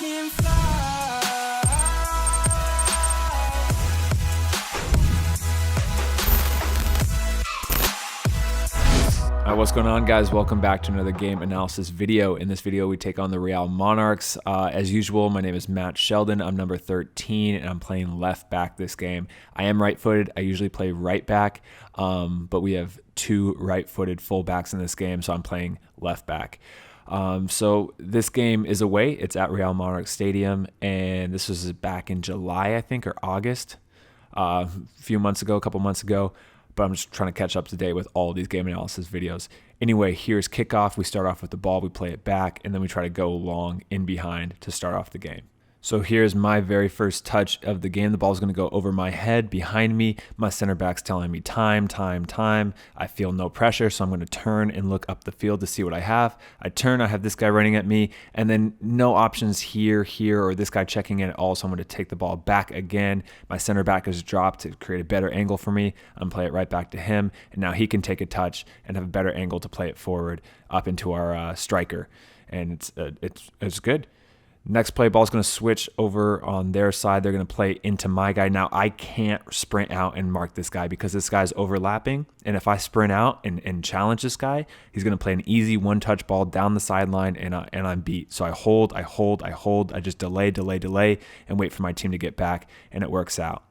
can fly. What's going on, guys? Welcome back to another game analysis video. In this video, we take on the Real Monarchs. As usual, my name is Matt Sheldon. I'm number 13, and I'm playing left back this game. I am right-footed. I usually play right back, but we have two right-footed fullbacks in this game, so I'm playing left back. So this game is away. It's at Real Monarchs Stadium, and this was back in July, I think, or August, a couple months ago. But I'm just trying to catch up to date with all these game analysis videos. Anyway, here's kickoff. We start off with the ball, we play it back, and then we try to go long in behind to start off the game. So here's my very first touch of the game. The ball's going to go over my head, behind me. My center back's telling me time. I feel no pressure, so I'm going to turn and look up the field to see what I have. I turn, I have this guy running at me, and then no options here, or this guy checking in at all, so I'm going to take the ball back again. My center back is dropped to create a better angle for me. I'm going to play it right back to him, and now he can take a touch and have a better angle to play it forward up into our striker, and it's good. Next play, ball's going to switch over on their side. They're going to play into my guy. Now, I can't sprint out and mark this guy because this guy's overlapping. And if I sprint out and challenge this guy, he's going to play an easy one-touch ball down the sideline, and I'm beat. So I hold. I just delay, and wait for my team to get back, and it works out.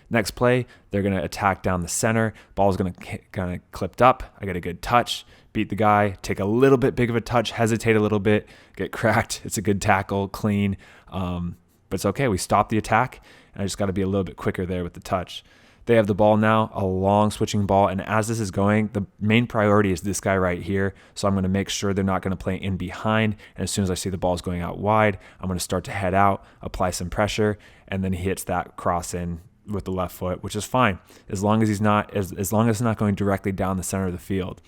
Next play, they're going to attack down the center. Ball's going to kind of clipped up. I get a good touch, beat the guy, take a little bit big of a touch, hesitate a little bit, get cracked. It's a good tackle, clean, but it's okay. We stop the attack, and I just got to be a little bit quicker there with the touch. They have the ball now, a long switching ball, and as this is going, the main priority is this guy right here, so I'm going to make sure they're not going to play in behind, and as soon as I see the ball's going out wide, I'm going to start to head out, apply some pressure, and then he hits that cross in with the left foot, which is fine as long as he's not as long as it's not going directly down the center of the field.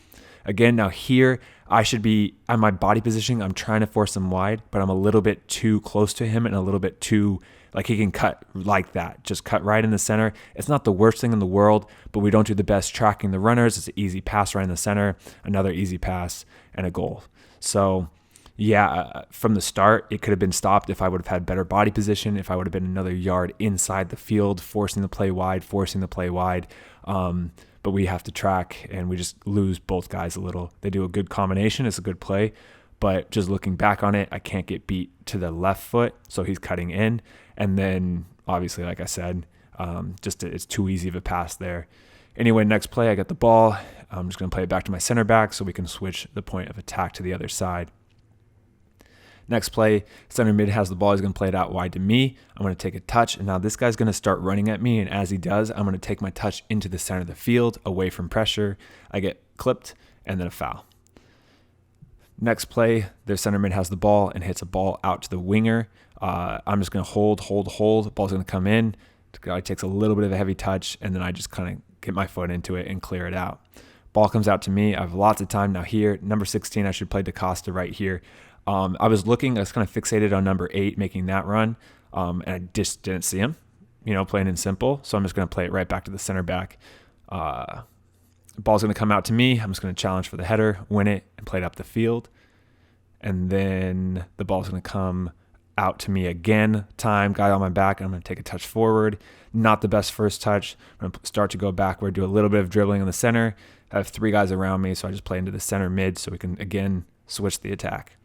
Again, now here I should be on my body positioning. I'm trying to force him wide, but I'm a little bit too close to him and a little bit too like he can cut like that, just cut right in the center. It's not the worst thing in the world, but we don't do the best tracking the runners. It's an easy pass right in the center, another easy pass, and a goal. So yeah, from the start, it could have been stopped if I would have had better body position, if I would have been another yard inside the field, forcing the play wide. But we have to track, and we just lose both guys a little. They do a good combination. It's a good play. But just looking back on it, I can't get beat to the left foot, so he's cutting in. And then, obviously, like I said, it's too easy of a pass there. Anyway, next play, I get the ball. I'm just going to play it back to my center back so we can switch the point of attack to the other side. Next play, center mid has the ball. He's going to play it out wide to me. I'm going to take a touch, and now this guy's going to start running at me, and as he does, I'm going to take my touch into the center of the field, away from pressure. I get clipped, and then a foul. Next play, their center mid has the ball and hits a ball out to the winger. I'm just going to hold. The ball's going to come in. The guy takes a little bit of a heavy touch, and then I just kind of get my foot into it and clear it out. Ball comes out to me. I have lots of time now here. Number 16, I should play DaCosta right here. I was kind of fixated on number 8, making that run, and I just didn't see him, plain and simple. So I'm just going to play it right back to the center back. Ball's going to come out to me. I'm just going to challenge for the header, win it, and play it up the field. And then the ball's going to come out to me again. Guy on my back, and I'm going to take a touch forward. Not the best first touch. I'm going to start to go backward, do a little bit of dribbling in the center. I have 3 guys around me, so I just play into the center mid so we can, again, switch the attack.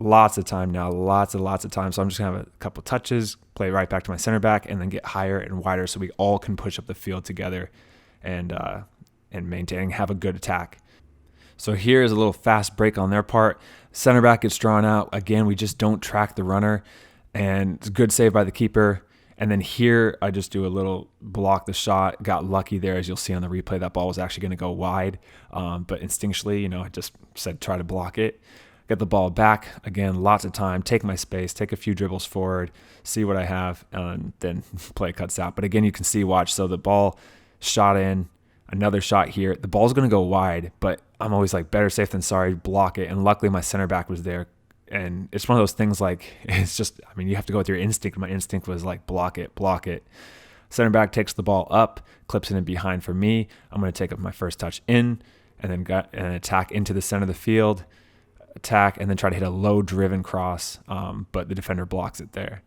Lots of time now, lots of time. So I'm just going to have a couple touches, play right back to my center back, and then get higher and wider so we all can push up the field together and have a good attack. So here's a little fast break on their part. Center back gets drawn out. Again, we just don't track the runner, and it's a good save by the keeper. And then here, I just do a little block the shot. Got lucky there, as you'll see on the replay. That ball was actually going to go wide, but instinctually, I just said try to block it. Get the ball back. Again, lots of time. Take my space. Take a few dribbles forward. See what I have, and then play cuts out. But again, you can see, watch. So the ball shot in. Another shot here. The ball's going to go wide, but I'm always like, better safe than sorry, block it. And luckily my center back was there. And it's one of those things like, it's just, you have to go with your instinct. My instinct was like, block it. Center back takes the ball up, clips it in behind for me. I'm going to take up my first touch in, and then got an attack into the center of the field. attack, and then try to hit a low driven cross, but the defender blocks it there.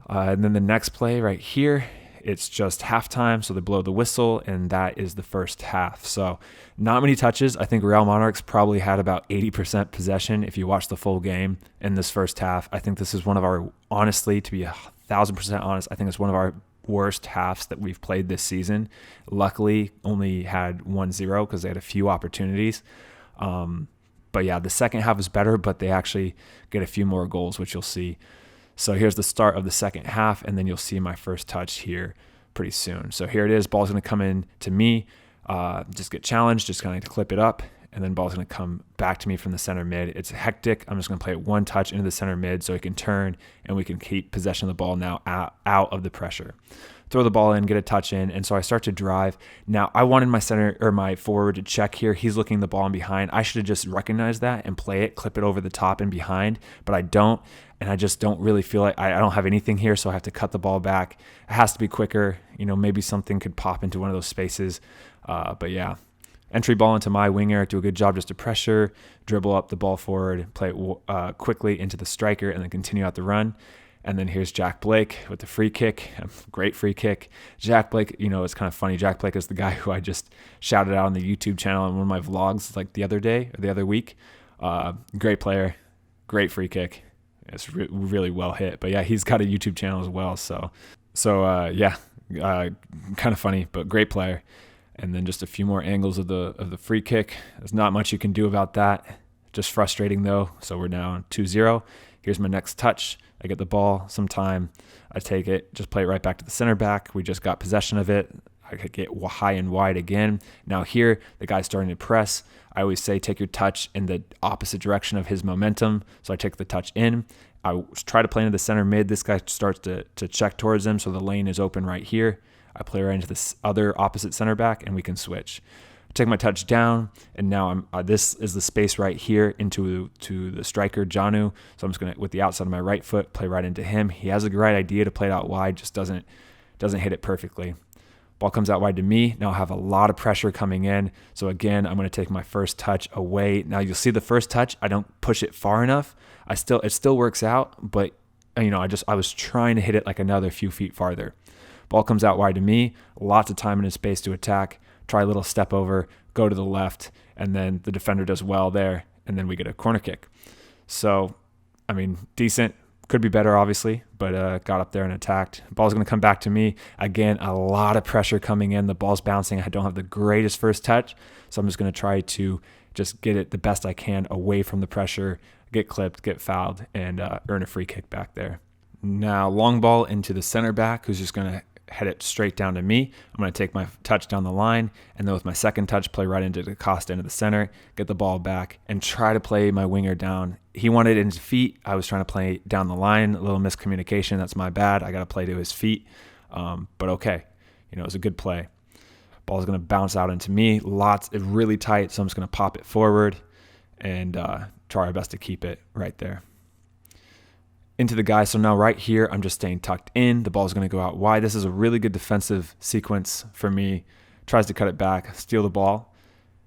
And then the next play right here, it's just halftime, so they blow the whistle, and that is the first half. So not many touches. I think Real Monarchs probably had about 80% possession if you watch the full game in this first half. I think this is one of our, honestly, to be 1,000% honest, I think it's one of our worst halves that we've played this season. Luckily, only had 1-0 because they had a few opportunities. But yeah, the second half is better, but they actually get a few more goals, which you'll see. So here's the start of the second half, and then you'll see my first touch here pretty soon. So here it is. Ball's going to come in to me, just get challenged, just kind of clip it up, and then ball's going to come back to me from the center mid. It's hectic. I'm just going to play it one touch into the center mid so it can turn, and we can keep possession of the ball now out of the pressure. Throw the ball in, get a touch in, and so I start to drive. Now, I wanted my center or my forward to check here. He's looking the ball in behind. I should have just recognized that and play it, clip it over the top and behind, but I don't, and I just don't really feel like I don't have anything here, so I have to cut the ball back. It has to be quicker. Maybe something could pop into one of those spaces, but yeah. Entry ball into my winger, do a good job just to pressure, dribble up the ball forward, play it quickly into the striker, and then continue out the run. And then here's Jack Blake with the free kick. Great free kick. Jack Blake, it's kind of funny. Jack Blake is the guy who I just shouted out on the YouTube channel in one of my vlogs like the other day or the other week. Great player, great free kick. It's really well hit. But yeah, he's got a YouTube channel as well. So yeah, kind of funny, but great player. And then just a few more angles of the free kick. There's not much you can do about that. Just frustrating though. So we're now 2-0. Here's my next touch. I get the ball sometime. I take it, just play it right back to the center back. We just got possession of it. I could get high and wide again. Now here, the guy's starting to press. I always say take your touch in the opposite direction of his momentum. So I take the touch in. I try to play into the center mid. This guy starts to check towards him, so the lane is open right here. I play right into this other opposite center back, and we can switch. Take my touch down, and now this is the space right here into the striker, Janu. So I'm just going to, with the outside of my right foot, play right into him. He has a great idea to play it out wide, just doesn't hit it perfectly. Ball comes out wide to me. Now I have a lot of pressure coming in. So again, I'm going to take my first touch away. Now you'll see the first touch, I don't push it far enough. It still works out, but I was trying to hit it like another few feet farther. Ball comes out wide to me. Lots of time and space to attack. Try a little step over, go to the left, and then the defender does well there, and then we get a corner kick. So, decent. Could be better, obviously, but got up there and attacked. Ball's going to come back to me. Again, a lot of pressure coming in. The ball's bouncing. I don't have the greatest first touch, so I'm just going to try to just get it the best I can away from the pressure, get clipped, get fouled, and earn a free kick back there. Now, long ball into the center back, who's just going to head it straight down to me. I'm going to take my touch down the line, and then with my second touch, play right into the Costa into the center, get the ball back, and try to play my winger down. He wanted it in his feet. I was trying to play down the line. A little miscommunication. That's my bad. I got to play to his feet. But okay. It was a good play. Ball's going to bounce out into me. It's really tight, so I'm just going to pop it forward and try our best to keep it right there. Into the guy. So now right here, I'm just staying tucked in. The ball is going to go out wide. This is a really good defensive sequence for me. Tries to cut it back, steal the ball,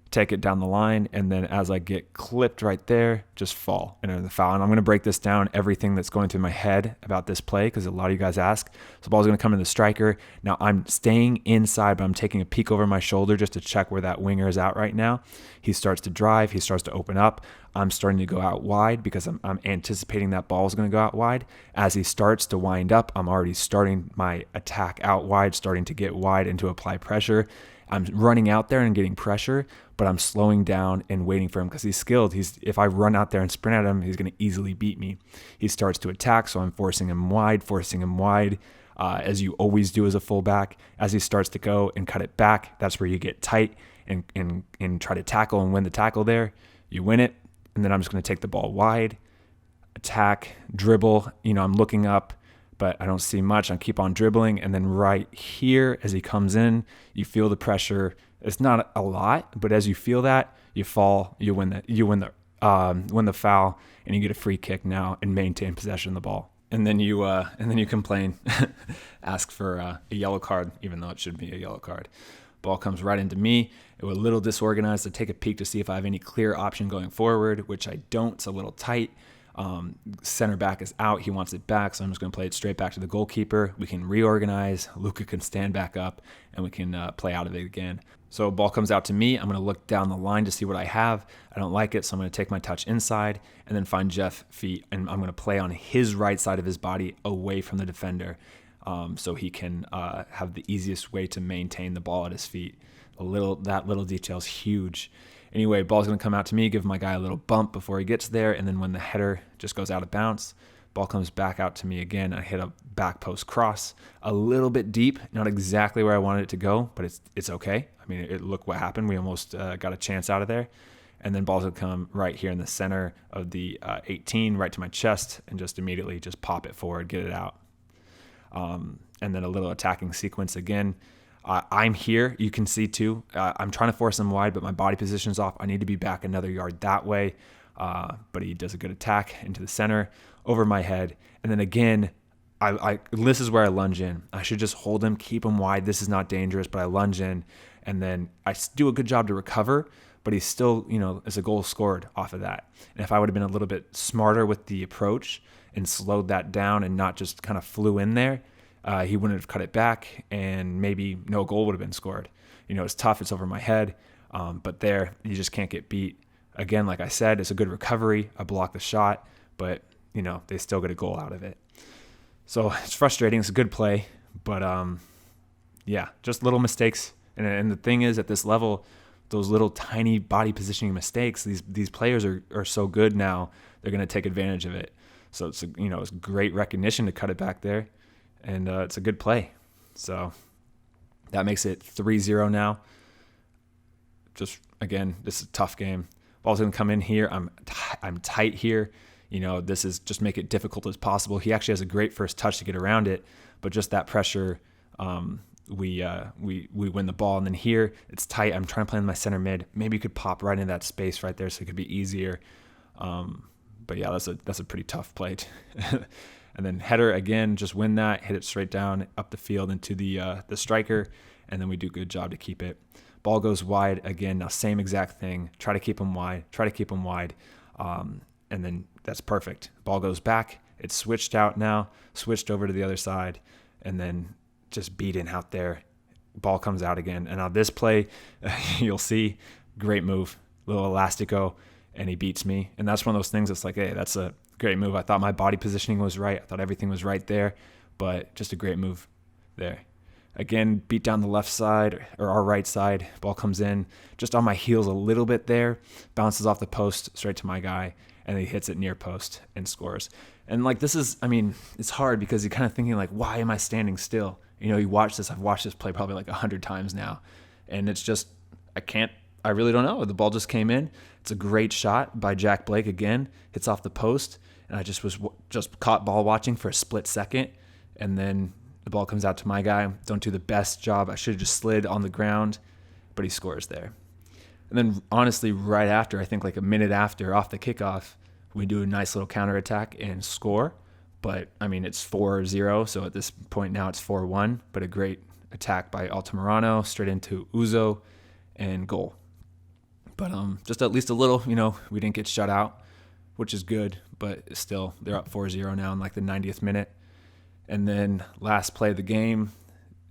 take it down the line, and then as I get clipped right there, just fall and earn the foul. And I'm going to break this down, everything that's going through my head about this play, because a lot of you guys ask. So the ball is going to come in the striker. Now I'm staying inside, but I'm taking a peek over my shoulder just to check where that winger is at right now. He starts to drive. He starts to open up. I'm starting to go out wide because I'm anticipating that ball is going to go out wide. As he starts to wind up, I'm already starting my attack out wide, starting to get wide and to apply pressure. I'm running out there and getting pressure, but I'm slowing down and waiting for him because he's skilled. If I run out there and sprint at him, he's going to easily beat me. He starts to attack, so I'm forcing him wide, as you always do as a fullback. As he starts to go and cut it back, that's where you get tight and try to tackle and win the tackle there. You win it, and then I'm just going to take the ball wide, attack, dribble. I'm looking up, but I don't see much. I keep on dribbling, and then right here, as he comes in, you feel the pressure. It's not a lot, but as you feel that, you fall, you win the foul, and you get a free kick now and maintain possession of the ball. And then you complain, ask for a yellow card, even though it should be a yellow card. Ball comes right into me. It was a little disorganized. I take a peek to see if I have any clear option going forward, which I don't. It's a little tight. Center back is out. He wants it back, so I'm just going to play it straight back to the goalkeeper. We can reorganize. Luka can stand back up, and we can play out of it again. So ball comes out to me. I'm going to look down the line to see what I have. I don't like it, so I'm going to take my touch inside and then find Jeff feet, and I'm going to play on his right side of his body away from the defender, so he can have the easiest way to maintain the ball at his feet. That little detail is huge. Anyway, ball's going to come out to me, give my guy a little bump before he gets there, and then when the header just goes out of bounds, ball comes back out to me again. I hit a back post cross, a little bit deep, not exactly where I wanted it to go, but it's okay. I mean, look what happened. We almost got a chance out of there. And then ball's going to come right here in the center of the 18, right to my chest, and just immediately just pop it forward, get it out. And then a little attacking sequence again. I'm here. You can see too. I'm trying to force him wide, but my body position's off. I need to be back another yard that way. But he does a good attack into the center, over my head. And then again, this is where I lunge in. I should just hold him, keep him wide. This is not dangerous, but I lunge in. And then I do a good job to recover, but he's still, it's a goal scored off of that. And if I would have been a little bit smarter with the approach and slowed that down and not just kind of flew in there, he wouldn't have cut it back, and maybe no goal would have been scored. It's tough. It's over my head. But there, you just can't get beat. Again, like I said, it's a good recovery. I blocked the shot, but, they still get a goal out of it. So it's frustrating. It's a good play, but, just little mistakes. And the thing is, at this level, those little tiny body positioning mistakes, these players are so good now, they're going to take advantage of it. So it's it's great recognition to cut it back there. And it's a good play. So that makes it 3-0 now. Just, again, this is a tough game. Ball's going to come in here. I'm tight here. This is just make it difficult as possible. He actually has a great first touch to get around it, but just that pressure, we win the ball. And then here, it's tight. I'm trying to play in my center mid. Maybe you could pop right into that space right there so it could be easier. But yeah, that's a pretty tough play. And then header again, just win that, hit it straight down up the field into the striker, and then we do a good job to keep it. Ball goes wide again. Now same exact thing. Try to keep him wide. And then that's perfect. Ball goes back. It's switched out now. Switched over to the other side, and then just beaten out there. Ball comes out again. And on this play, you'll see great move, little elastico, and he beats me. And that's one of those things that's like, hey, that's a great move. I thought my body positioning was right. I thought everything was right there, but just a great move there. Again, beat down the left side or our right side. Ball comes in just on my heels a little bit there, bounces off the post straight to my guy, and he hits it near post and scores. And it's hard because you're kind of thinking like, why am I standing still? You watch this. I've watched this play probably like 100 times now, and it's just, I really don't know. The ball just came in. It's a great shot by Jack Blake again. Hits off the post, and I just was caught ball watching for a split second, and then the ball comes out to my guy. Don't do the best job. I should have just slid on the ground, but he scores there. And then honestly, right after, I think like a minute after, off the kickoff, we do a nice little counterattack and score. But, it's 4-0, so at this point now it's 4-1, but a great attack by Altamirano, straight into Uzo, and goal. But just at least a little, we didn't get shut out, which is good, but still, they're up 4-0 now in like the 90th minute. And then last play of the game,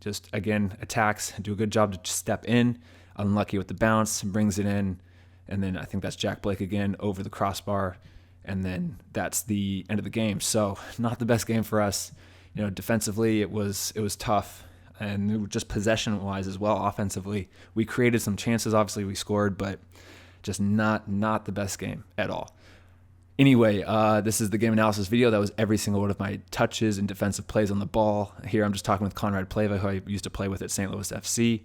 just again, attacks, do a good job to step in, unlucky with the bounce, brings it in, and then I think that's Jack Blake again over the crossbar, and then that's the end of the game. So not the best game for us. Defensively, it was tough, and just possession-wise as well, offensively. We created some chances, obviously we scored, but just not the best game at all. Anyway, this is the game analysis video. That was every single one of my touches and defensive plays on the ball. Here I'm just talking with Conrad Pleva, who I used to play with at St. Louis FC.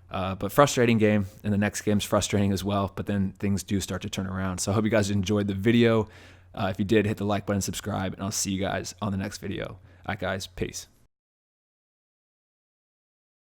But frustrating game, and the next game's frustrating as well, but then things do start to turn around. So I hope you guys enjoyed the video. If you did, hit the like button, subscribe, and I'll see you guys on the next video. All right, guys, peace.